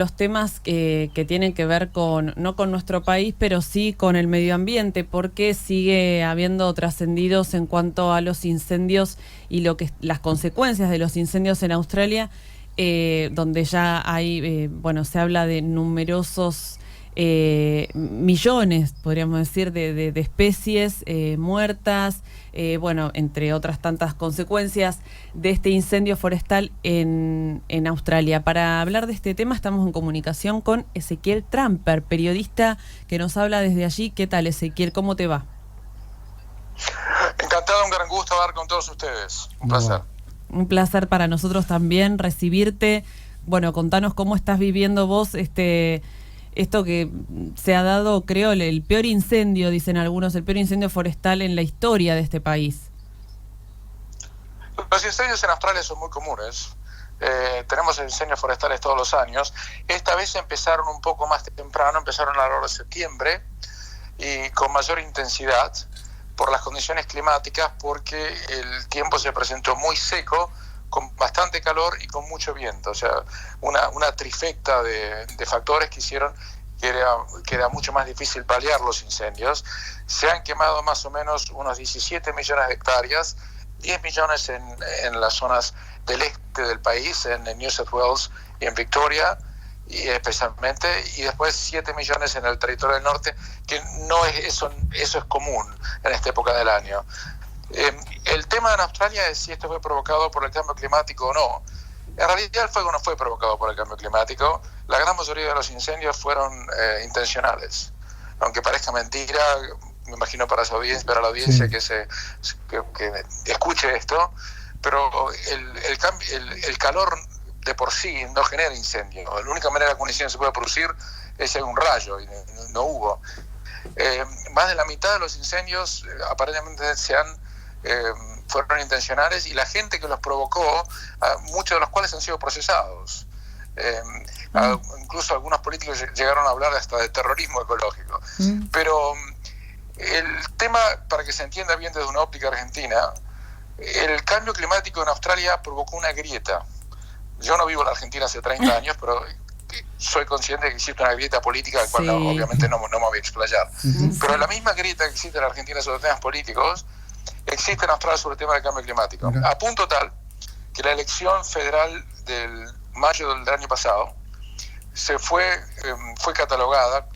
los temas que tienen que ver con, no con nuestro país, pero sí con el medio ambiente, porque sigue habiendo trascendidos en cuanto a los incendios y las consecuencias de los incendios en Australia, donde ya hay, bueno, se habla de numerosos millones, podríamos decir, de especies muertas, bueno, entre otras tantas consecuencias de este incendio forestal en Australia. Para hablar de este tema estamos en comunicación con Ezequiel Tramper, periodista que nos habla desde allí. ¿Qué tal, Ezequiel? ¿Cómo te va? Encantado, un gran gusto hablar con todos ustedes. Un placer. Un placer para nosotros también recibirte. Bueno, contanos cómo estás viviendo vos esto que se ha dado, creo, el peor incendio, dicen algunos, el peor incendio forestal en la historia de este país. Los incendios en Australia son muy comunes. Tenemos incendios forestales todos los años. Esta vez empezaron un poco más temprano, empezaron a la hora de septiembre y con mayor intensidad por las condiciones climáticas, porque el tiempo se presentó muy seco, con bastante calor y con mucho viento. O sea, una trifecta de factores que hicieron que era mucho más difícil paliar los incendios. Se han quemado más o menos unos 17 millones de hectáreas, 10 millones en las zonas del este del país, en New South Wales y en Victoria, y especialmente, y después 7 millones en el territorio del norte, que no es eso es común en esta época del año. El tema en Australia es si esto fue provocado por el cambio climático o no. En realidad el fuego no fue provocado por el cambio climático. La gran mayoría de los incendios fueron intencionales. Aunque parezca mentira, me imagino para la audiencia sí, que escuche esto, pero el calor de por sí no genera incendio. La única manera que un incendio se puede producir es si hay un rayo, y no hubo. Más de la mitad de los incendios aparentemente fueron intencionales, y la gente que los provocó, muchos de los cuales han sido procesados. Incluso algunos políticos llegaron a hablar hasta de terrorismo ecológico. Pero el tema, para que se entienda bien desde una óptica argentina, el cambio climático en Australia provocó una grieta. Yo no vivo en la Argentina hace 30 años, pero soy consciente de que existe una grieta política, de la cual obviamente no me voy a explayar. Pero la misma grieta que existe en la Argentina sobre temas políticos, existe en Australia sobre el tema del cambio climático. A punto tal que la elección federal del mayo del año pasado fue catalogada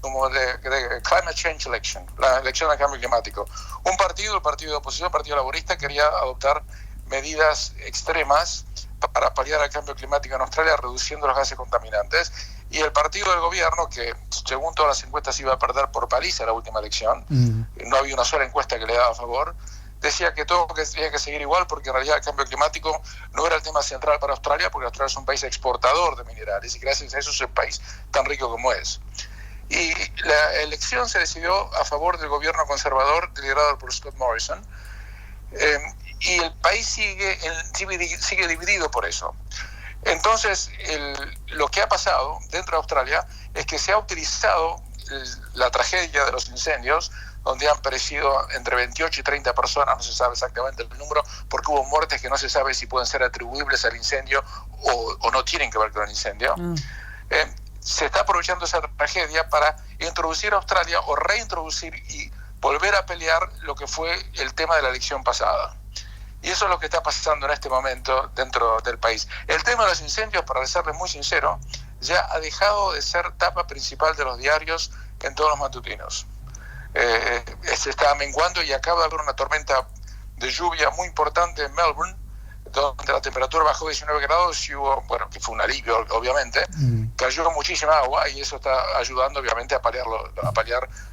como de Climate Change Election, la elección del cambio climático. El partido de oposición, el Partido Laborista, quería adoptar medidas extremas para paliar el cambio climático en Australia, reduciendo los gases contaminantes, y el partido del gobierno, que según todas las encuestas iba a perder por paliza la última elección, no había una sola encuesta que le daba a favor, decía que todo tenía que seguir igual, porque en realidad el cambio climático no era el tema central para Australia, porque Australia es un país exportador de minerales, y gracias a eso es el país tan rico como es. Y la elección se decidió a favor del gobierno conservador liderado por Scott Morrison, y el país sigue dividido por eso. Entonces, lo que ha pasado dentro de Australia es que se ha utilizado la tragedia de los incendios, donde han perecido entre 28 y 30 personas, no se sabe exactamente el número, porque hubo muertes que no se sabe si pueden ser atribuibles al incendio o no tienen que ver con el incendio. Se está aprovechando esa tragedia para introducir a Australia o reintroducir y volver a pelear lo que fue el tema de la elección pasada. Y eso es lo que está pasando en este momento dentro del país. El tema de los incendios, para serles muy sincero, ya ha dejado de ser tapa principal de los diarios en todos los matutinos. Se está menguando, y acaba de haber una tormenta de lluvia muy importante en Melbourne, donde la temperatura bajó 19 grados y hubo, bueno, que fue un alivio, obviamente, cayó muchísima agua, y eso está ayudando, obviamente, a paliar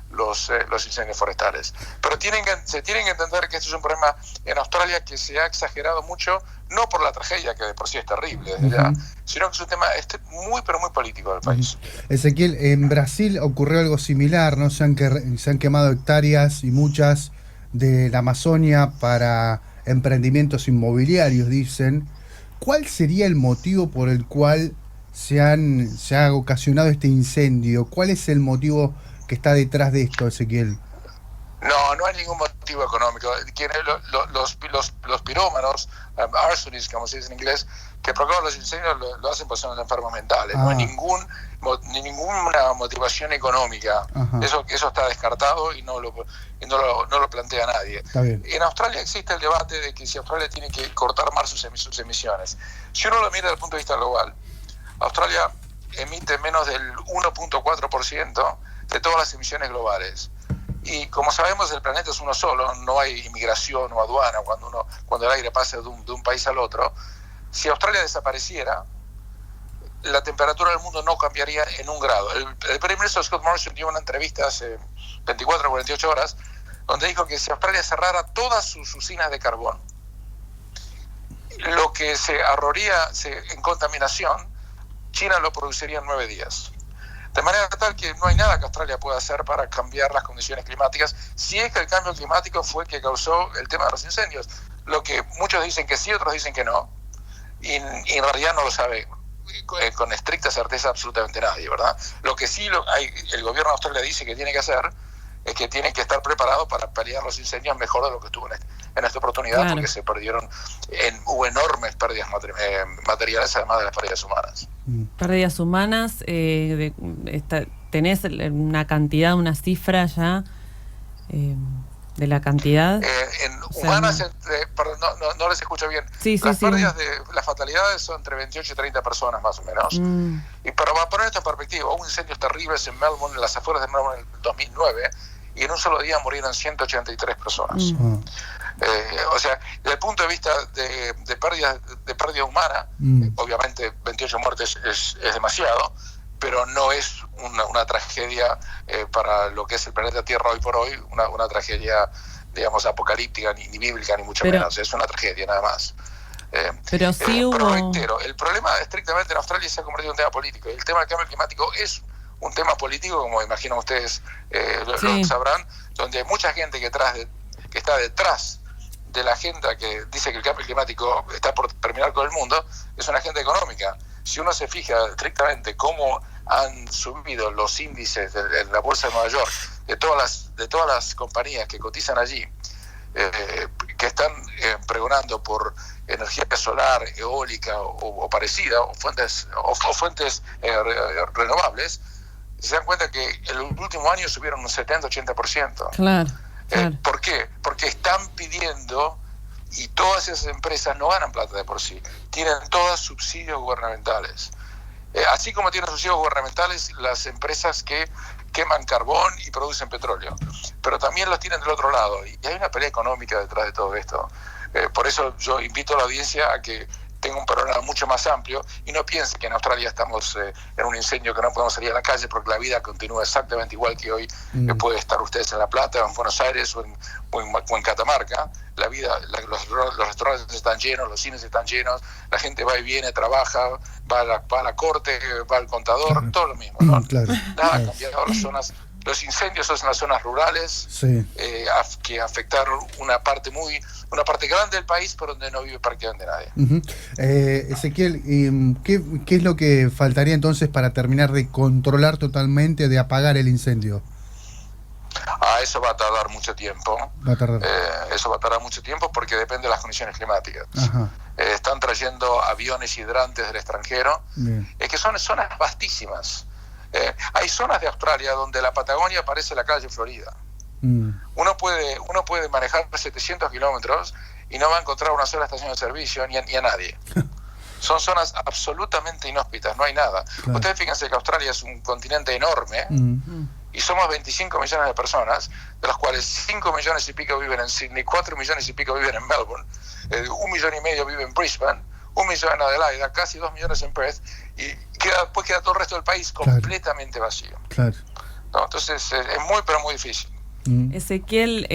los incendios forestales. Pero se tienen que entender que esto es un problema en Australia que se ha exagerado mucho, no por la tragedia, que de por sí es terrible, sino que es un tema muy, pero muy político del país. Ezequiel, en Brasil ocurrió algo similar, ¿no? Se han quemado hectáreas, y muchas, de la Amazonia para emprendimientos inmobiliarios, dicen. ¿Cuál sería el motivo por el cual se ha ocasionado este incendio? ¿Cuál es el motivo que está detrás de esto, Ezequiel? No hay ningún motivo económico. Los pirómanos, arsonists, como se dice en inglés, que provocan los incendios lo hacen porque son enfermos mentales. No hay ninguna motivación económica. Eso está descartado y no lo plantea nadie. En Australia existe el debate de que si Australia tiene que cortar más sus emisiones. Si uno lo mira desde el punto de vista global, Australia emite menos del 1.4% de todas las emisiones globales. Y como sabemos, el planeta es uno solo, no hay inmigración o aduana cuando el aire pasa de un país al otro. Si Australia desapareciera, la temperatura del mundo no cambiaría en 1 grado. El primer ministro Scott Morrison dio una entrevista hace 24 o 48 horas, donde dijo que si Australia cerrara todas sus usinas de carbón, lo que se ahorraría en contaminación, China lo produciría en 9 días. De manera tal que no hay nada que Australia pueda hacer para cambiar las condiciones climáticas, si es que el cambio climático fue el que causó el tema de los incendios. Lo que muchos dicen que sí, otros dicen que no, y en realidad no lo sabe con estricta certeza absolutamente nadie, ¿verdad? Lo que sí el gobierno de Australia dice que tiene que hacer es que tiene que estar preparado para paliar los incendios mejor de lo que estuvo en esta oportunidad, claro. Porque se perdieron, hubo enormes pérdidas materiales, además de las pérdidas humanas. Pérdidas humanas, ¿tenés una cantidad, una cifra ya de la cantidad? Humanas, perdón, no les escucho bien. Las pérdidas las fatalidades son entre 28 y 30 personas más o menos. Y para poner esto en perspectiva, hubo incendios terribles en Melbourne, en las afueras de Melbourne en el 2009, y en un solo día murieron 183 personas. O sea, desde el punto de vista de pérdida humana, obviamente 28 muertes es demasiado, pero no es una tragedia para lo que es el planeta Tierra hoy por hoy, una tragedia, digamos, apocalíptica, ni bíblica, ni mucho menos. Es una tragedia, nada más. Pero sí hubo... Pero reitero, el problema estrictamente en Australia se ha convertido en un tema político. El tema del cambio climático es un tema político, como imagino ustedes lo sabrán, donde hay mucha gente que está detrás de la agenda que dice que el cambio climático está por terminar con el mundo, es una agenda económica. Si uno se fija estrictamente cómo han subido los índices de la Bolsa de Nueva York, de todas las compañías que cotizan allí, que están pregonando por energía solar, eólica o parecida, o fuentes renovables, se dan cuenta que en el último año subieron un 70-80%. Claro. ¿Por qué? Porque están pidiendo, y todas esas empresas no ganan plata de por sí, tienen todos subsidios gubernamentales. Así como tienen subsidios gubernamentales las empresas que queman carbón y producen petróleo, pero también los tienen del otro lado, y hay una pelea económica detrás de todo esto. Por eso yo invito a la audiencia a que tenga un panorama mucho más amplio y no piense que en Australia estamos en un incendio que no podemos salir a la calle, porque la vida continúa exactamente igual que hoy. Puede estar ustedes en La Plata, en Buenos Aires o en Catamarca. La vida, los restaurantes están llenos, los cines están llenos, la gente va y viene, trabaja, va a la corte, va al contador, todo lo mismo, ¿no? Nada ha cambiado. Los incendios son en las zonas rurales, que afectaron una parte grande del país, pero donde no vive prácticamente nadie. Ezequiel, ¿qué es lo que faltaría entonces para terminar de controlar totalmente, de apagar el incendio? Eso va a tardar mucho tiempo. Eso va a tardar mucho tiempo porque depende de las condiciones climáticas. Están trayendo aviones hidrantes del extranjero, que son zonas vastísimas. Hay zonas de Australia donde la Patagonia parece la calle Florida. Uno puede manejar 700 kilómetros y no va a encontrar una sola estación de servicio ni a nadie. Son zonas absolutamente inhóspitas, no hay nada. Ustedes fíjense que Australia es un continente enorme y somos 25 millones de personas, de las cuales 5 millones y pico viven en Sydney, 4 millones y pico viven en Melbourne, 1,5 millones vive en Brisbane, 1 millón en Adelaida, casi 2 millones en Perth, y después queda todo el resto del país completamente vacío. ¿No? Entonces es muy, pero muy difícil. Ezequiel,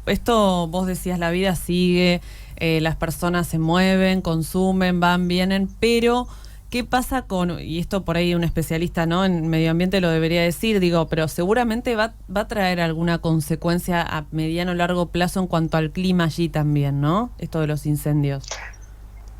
esto vos decías, la vida sigue, las personas se mueven, consumen, van, vienen, pero ¿qué pasa y esto por ahí un especialista, ¿no?, en medio ambiente lo debería decir, pero seguramente va a traer alguna consecuencia a mediano o largo plazo en cuanto al clima allí también, ¿no?, esto de los incendios?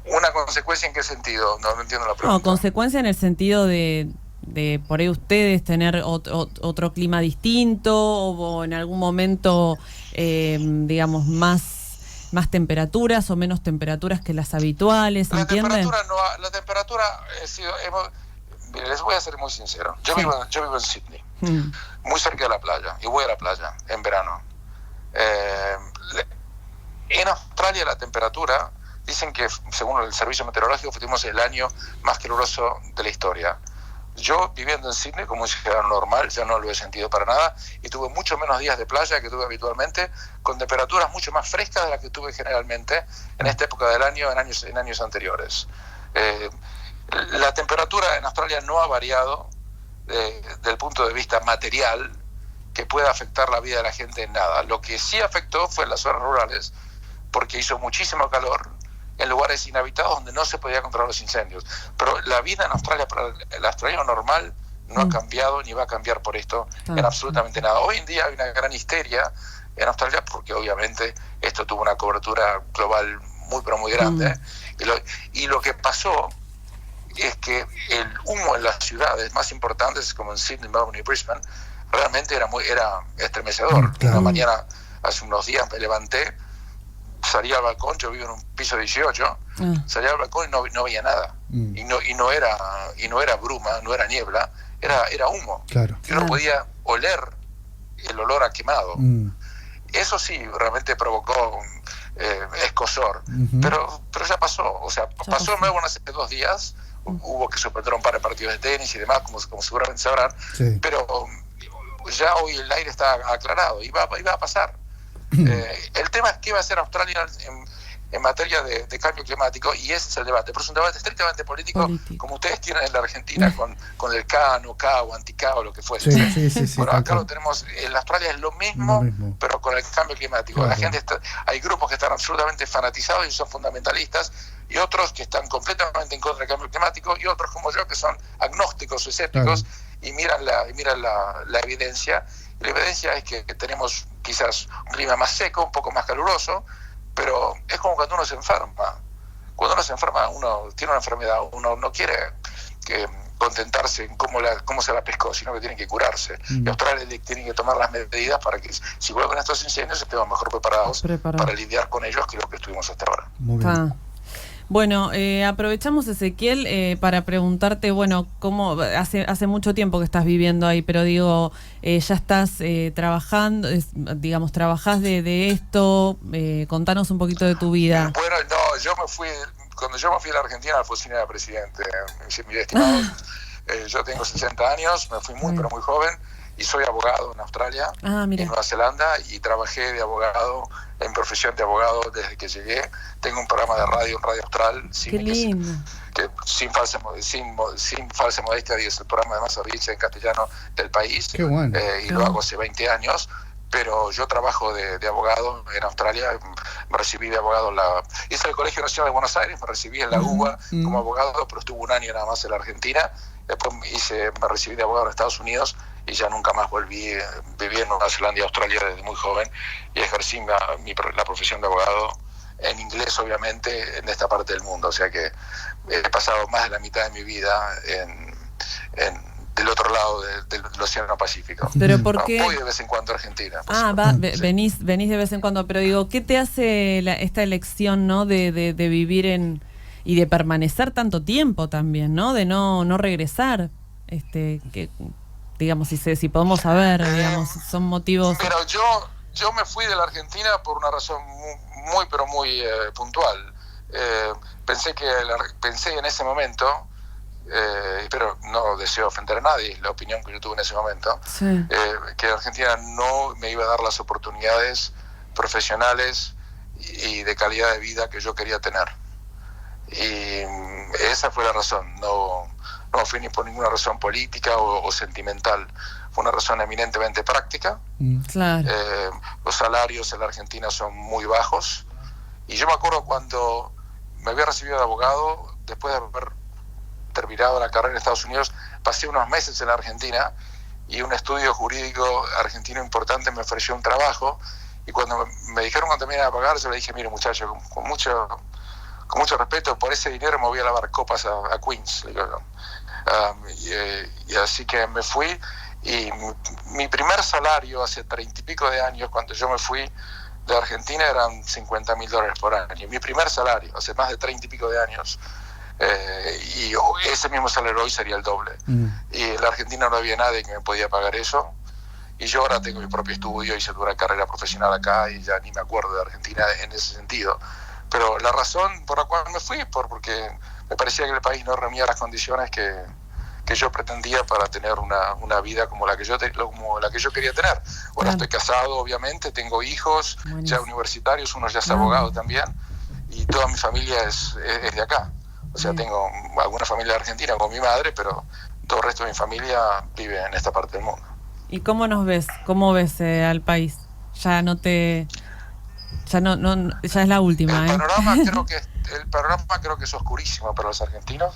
¿Una consecuencia en qué sentido? No entiendo la pregunta. No, consecuencia en el sentido de de por ahí ustedes tener otro clima distinto o en algún momento, digamos, más temperaturas o menos temperaturas que las habituales, ¿entienden? La temperatura ha sido... Mire, les voy a ser muy sincero. Yo vivo en Sydney, muy cerca de la playa, y voy a la playa en verano. En Australia la temperatura, dicen que según el servicio meteorológico tuvimos el año más caluroso de la historia. Yo, viviendo en Sydney como un ciudadano normal, ya no lo he sentido para nada, y tuve mucho menos días de playa que tuve habitualmente, con temperaturas mucho más frescas de las que tuve generalmente en esta época del año, en años anteriores. La temperatura en Australia no ha variado desde el punto de vista material que pueda afectar la vida de la gente en nada. Lo que sí afectó fue en las zonas rurales, porque hizo muchísimo calor en lugares inhabitados donde no se podía controlar los incendios. Pero la vida en Australia, para el australiano normal, no ha cambiado ni va a cambiar por esto en absolutamente nada. Hoy en día hay una gran histeria en Australia porque obviamente esto tuvo una cobertura global muy pero muy grande. Y lo que pasó es que el humo en las ciudades más importantes como en Sydney, Melbourne y Brisbane realmente era estremecedor. Una mañana, hace unos días, me levanté, salí al balcón, yo vivo en un piso 18, salí al balcón y no veía nada. Y no era bruma, no era niebla, era humo. Claro. Yo no podía oler el olor a quemado. Eso sí, realmente provocó escozor. Pero ya pasó. O sea, pasó en Melbourne hace 2 días, hubo que suspender un par de partidos de tenis y demás, como seguramente sabrán, pero ya hoy el aire está aclarado y va a pasar. El tema es qué va a hacer Australia en materia de cambio climático, y ese es el debate, pero es un debate estrictamente político. Como ustedes tienen en la Argentina con el K, no K o anti-K o lo que fuese. Bueno, acá lo tenemos, en Australia es lo mismo, pero con el cambio climático. La gente hay grupos que están absolutamente fanatizados y son fundamentalistas, y otros que están completamente en contra del cambio climático, y otros como yo que son agnósticos o escépticos y miran la evidencia. La evidencia es que tenemos quizás un clima más seco, un poco más caluroso, pero es como cuando uno se enferma. Cuando uno se enferma, uno tiene una enfermedad, uno no quiere contentarse en cómo se la pescó, sino que tiene que curarse. Y Australia tiene que tomar las medidas para que, si vuelven estos incendios, estemos mejor preparados para lidiar con ellos que lo que estuvimos hasta ahora. Muy bien. Bueno, aprovechamos, Ezequiel, para preguntarte, bueno, cómo hace mucho tiempo que estás viviendo ahí, pero digo, ya estás trabajando, digamos, trabajás de esto, contanos un poquito de tu vida. Bueno, cuando yo me fui a la Argentina, a la oficina de presidente, mi estimado, yo tengo 60 años, me fui pero muy joven, y soy abogado en Australia, en Nueva Zelanda, y trabajé de abogado, en profesión de abogado desde que llegué. Tengo un programa de radio en Radio Austral, que sin falsa modestia, es el programa de más audiencia en castellano del país. Qué bueno. Y lo hago hace 20 años. Pero yo trabajo de abogado en Australia. Me recibí de abogado hice el Colegio Nacional de Buenos Aires, me recibí en la UBA como abogado, pero estuve un año nada más en la Argentina. Después me recibí de abogado en Estados Unidos y ya nunca más volví. Viví en Nueva Zelanda y Australia desde muy joven y ejercí la profesión de abogado en inglés, obviamente, en esta parte del mundo. O sea que he pasado más de la mitad de mi vida del otro lado del Océano Pacífico. ¿Pero por qué? Voy de vez en cuando a Argentina. Venís de vez en cuando, pero digo, ¿qué te hace esta elección, ¿no? de vivir y de permanecer tanto tiempo también, ¿no? De no regresar, que digamos, si podemos saber, digamos, son motivos. Pero yo me fui de la Argentina por una razón muy pero muy puntual. Pensé en ese momento, pero no deseo ofender a nadie, la opinión que yo tuve en ese momento, que Argentina no me iba a dar las oportunidades profesionales y de calidad de vida que yo quería tener. Y esa fue la razón. No fui ni por ninguna razón política o sentimental. Fue una razón eminentemente práctica. Los salarios en la Argentina son muy bajos. Y yo me acuerdo cuando me había recibido de abogado, después de haber terminado la carrera en Estados Unidos, pasé unos meses en la Argentina y un estudio jurídico argentino importante me ofreció un trabajo. Y cuando me dijeron cuando me iban a pagar, yo le dije: mire, muchacho, con mucho respeto, por ese dinero me voy a lavar copas a Queens. Y así que me fui, y mi primer salario hace 30 y pico de años, cuando yo me fui de Argentina, eran $50.000 por año. Mi primer salario, hace más de 30 y pico de años. Y ese mismo salario hoy sería el doble. Y en la Argentina no había nadie que me podía pagar eso. Y yo ahora tengo mi propio estudio, hice una carrera profesional acá y ya ni me acuerdo de Argentina en ese sentido. Pero la razón por la cual me fui porque me parecía que el país no reunía las condiciones que yo pretendía para tener una vida como la que yo quería tener. Ahora estoy casado, obviamente, tengo hijos ya universitarios, uno ya es abogado también, y toda mi familia es de acá. O sea, tengo alguna familia argentina con mi madre, pero todo el resto de mi familia vive en esta parte del mundo. ¿Y cómo nos ves? ¿Cómo ves al país? Ya no ya es la última. El panorama creo que es oscurísimo para los argentinos.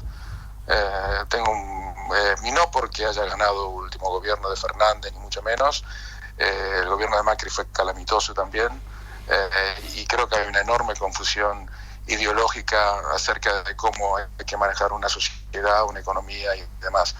Y no porque haya ganado el último gobierno de Fernández, ni mucho menos. El gobierno de Macri fue calamitoso también, y creo que hay una enorme confusión ideológica acerca de cómo hay que manejar una sociedad, una economía y demás.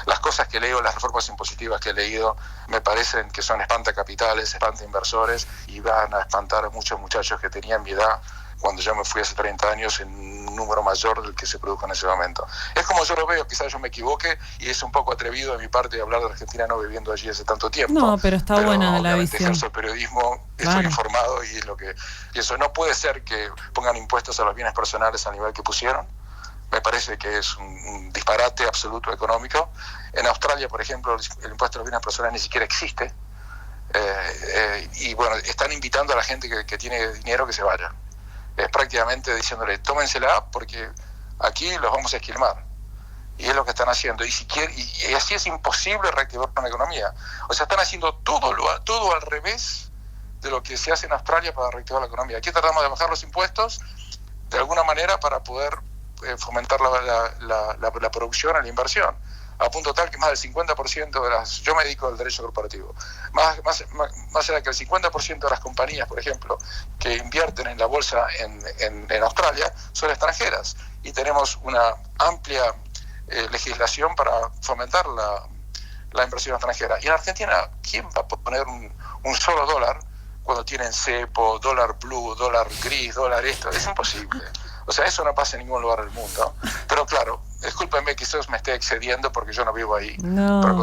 Las cosas que leo, las reformas impositivas que he leído, me parecen que son espantacapitales, espantainversores, y van a espantar a muchos muchachos que tenían mi edad cuando yo me fui hace 30 años, en un número mayor del que se produjo en ese momento. Es como yo lo veo, quizás yo me equivoque, y es un poco atrevido de mi parte de hablar de Argentina no viviendo allí hace tanto tiempo. No, pero está buena la visión. Ejerzo el periodismo, estoy informado, y es lo que pienso. No puede ser que pongan impuestos a los bienes personales al nivel que pusieron. Me parece que es un disparate absoluto económico. En Australia, por ejemplo, el impuesto a los bienes personales ni siquiera existe. Y bueno, están invitando a la gente que tiene dinero que se vaya. Es prácticamente diciéndole, tómensela porque aquí los vamos a esquilmar. Y es lo que están haciendo. Y así es imposible reactivar una economía. O sea, están haciendo todo al revés de lo que se hace en Australia para reactivar la economía. Aquí tratamos de bajar los impuestos de alguna manera para poder fomentar la producción y la inversión, a punto tal que más del 50% de las... Yo me dedico al derecho corporativo. Más allá que el 50% de las compañías, por ejemplo, que invierten en la bolsa en Australia, son extranjeras. Y tenemos una amplia legislación para fomentar la inversión extranjera. Y en Argentina, ¿quién va a poner un solo dólar cuando tienen cepo, dólar blue, dólar gris, dólar esto? Es imposible. O sea, eso no pasa en ningún lugar del mundo. Pero claro, discúlpenme, quizás me esté excediendo porque yo no vivo ahí. No. Pero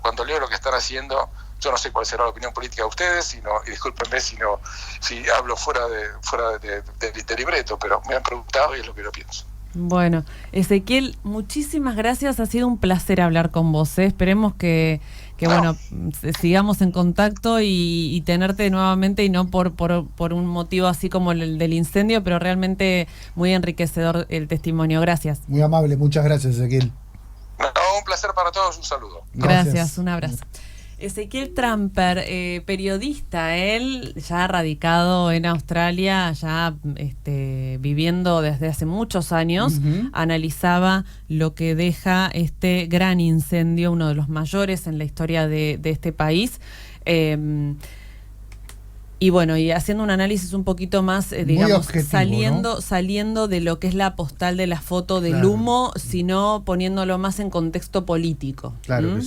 cuando leo lo que están haciendo, yo no sé cuál será la opinión política de ustedes, y discúlpenme si hablo fuera de libreto, pero me han preguntado y es lo que yo pienso. Bueno, Ezequiel, muchísimas gracias. Ha sido un placer hablar con vos. Esperemos que bueno, sigamos en contacto y tenerte nuevamente, y no por un motivo así como el del incendio, pero realmente muy enriquecedor el testimonio. Gracias. Muy amable, muchas gracias, Ezequiel. Un placer para todos, un saludo. Gracias, un abrazo. Ezequiel Tramper, periodista, él ya radicado en Australia, ya viviendo desde hace muchos años, analizaba lo que deja este gran incendio, uno de los mayores en la historia de este país. Y bueno, y haciendo un análisis un poquito más, digamos, objetivo, saliendo de lo que es la postal de la foto del humo, sino poniéndolo más en contexto político. Claro que sí.